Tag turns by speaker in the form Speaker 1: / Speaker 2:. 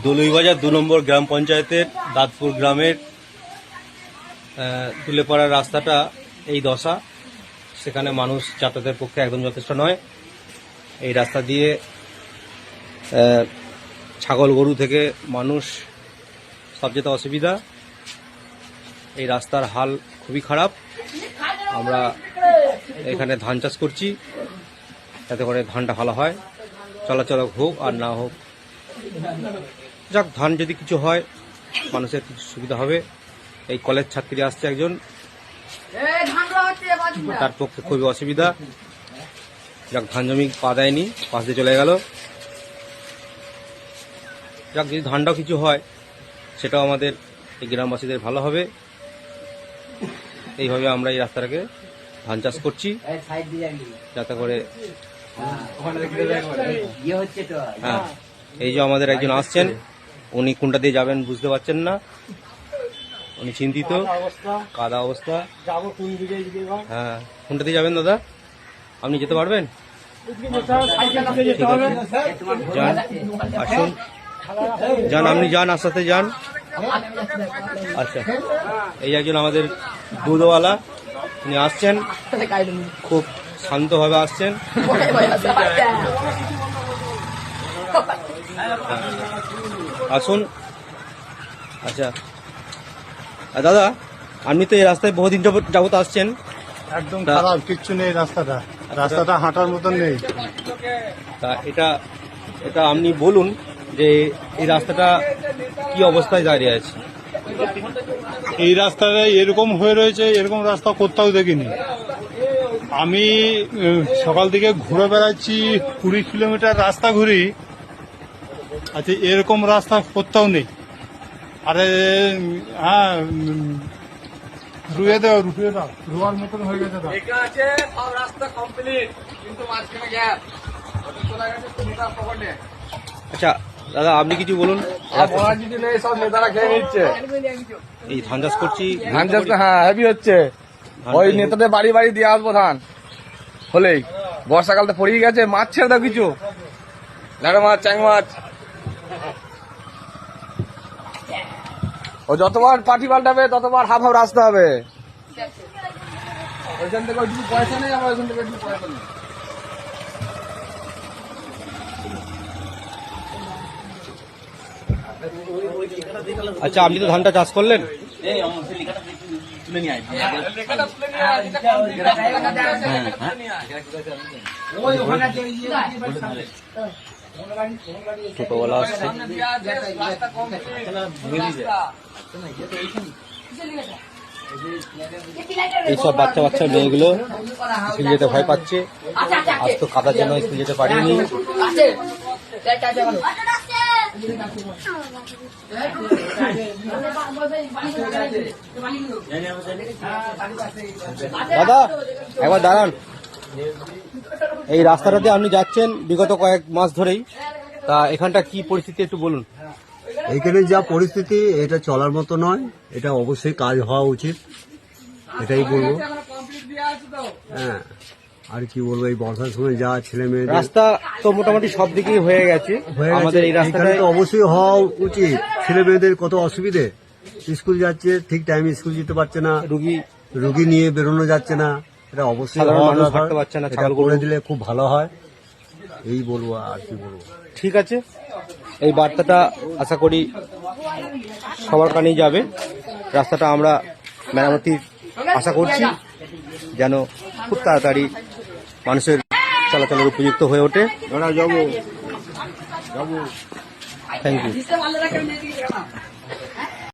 Speaker 1: দলুইবাজার 2 নম্বর গ্রাম পঞ্চায়েতের দাঁতপুর গ্রামের তুলেপাড়ার রাস্তাটা এই দশা। সেখানে মানুষ যাতায়াতের পক্ষে একদম যথেষ্ট নয়। এই রাস্তা দিয়ে ছাগল গরু থেকে মানুষ সব যেতে অসুবিধা। এই রাস্তার হাল খুবই খারাপ। আমরা এখানে ধান চাষ করছি, যাতে করে ধানটা ভালো হয়, চলাচল হোক আর না হোক, যাক ধান যদি কিছু হয় মানুষের কিছু সুবিধা হবে। এই কলেজ ছাত্রী আসছে একজন, তার পক্ষে খুবই অসুবিধা। যাক ধান জমি পা দেয়নি, পাশ দিয়ে চলে গেল। যাক যদি ধানটাও কিছু হয় সেটাও আমাদের এই গ্রামবাসীদের ভালো হবে। এইভাবে আমরা এই রাস্তাটাকে ধান চাষ করছি, যাতে করে হ্যাঁ। এই যে আমাদের একজন আসছেন, উনি কোনটা দিয়ে যাবেন বুঝতে পারছেন না, উনি চিন্তিত, কাদা অবস্থা। হ্যাঁ, কোনটা দিয়ে যাবেন দাদা? আপনি যেতে পারবেন? যান, আসুন, যান, আপনি যান, আস্তে আস্তে যান। আচ্ছা, এই একজন আমাদের দুধওয়ালা, উনি আসছেন, খুব শান্তভাবে আসছেন। আসুন। আচ্ছা দাদা, আপনি তো এই রাস্তায় বহুদিন যাবত আসছেন।
Speaker 2: একদম খারাপ, কিচ্ছু নেই রাস্তাটা হাঁটার মতন নেই।
Speaker 1: তা এটা আপনি বলুন যে এই রাস্তাটা কি অবস্থায় দাঁড়িয়ে আছে?
Speaker 2: এই রাস্তাটা এরকম হয়ে রয়েছে, এরকম রাস্তা কোথাও দেখিনি। আমি সকাল থেকে ঘুরে বেড়াচ্ছি, 20 কিলোমিটার রাস্তা ঘুরি, আচ্ছা এরকম রাস্তা কোথাও নেই। আরে হ্যাঁ, রুয়ে দাও, রুয়ার মতন হয়ে গেছে।
Speaker 1: আচ্ছা দাদা, আপনি কিছু বলুন। এই ধান চাষ করছি,
Speaker 3: ধান চাষ হ্যাঁ হেভি হচ্ছে। ওই নেতাদের বাড়ি বাড়ি দিয়ে আসবো ধান হলেই। বর্ষাকালটা পড়িয়ে গেছে, মাছ ছেড়ে দাও কিছু, ল্যাড়া মাছ, চ্যাং মাছ। ও যতবার পাটি পাল্টাবে ততবার হাফ হাফ রাস্তা হবে। ওইখান থেকে ওইটুকু পয়সা নেই, আমার ওইখান থেকে ওইটুকু পয়সা নেই।
Speaker 1: আচ্ছা, আপনি তো ধানটা চাষ করলেন, ছোটবেলা আসছে। এইসব বাচ্চা বাচ্চা মেয়েগুলো স্কুল যেতে ভয় পাচ্ছে। আজ তো কাদার জন্য স্কুল যেতে পারিনি। দাদা একবার দাঁড়ান। এই রাস্তাটাতে আপনি যাচ্ছেন বিগত কয়েক মাস ধরেই, তা এখানটা কি পরিস্থিতি একটু বলুন।
Speaker 4: এইখানে যা পরিস্থিতি, এটা চলার মতো নয়, এটা অবশ্যই কাজ হওয়া উচিত, এটাই বলবো। হ্যাঁ, আর কি বলবো, এই বর্ষার সময় যা ছেলে মেয়েদের
Speaker 1: রাস্তা তো মোটামুটি সব দিকেই হয়ে গেছে, আমাদের এই রাস্তাটা
Speaker 4: তো অবশ্যই হওয়া উচিত। ছেলে মেয়েদের কত অসুবিধে, স্কুল যাচ্ছে ঠিক টাইমে স্কুল যেতে পারছে না, রুগী নিয়ে বেরোনো যাচ্ছে না, এটা অবশ্যই
Speaker 1: থাকতে পারছে না।
Speaker 4: এটা করে দিলে খুব ভালো হয়, এই বলবো, আর কি বলবো।
Speaker 1: ঠিক আছে, এই বার্তাটা আশা করি সবার কানেই যাবে। রাস্তাটা আমরা মেরামতির আশা করছি, যেন খুব তাড়াতাড়ি মানুষের চলাচলের উপযুক্ত হয়ে ওঠে। Thank you.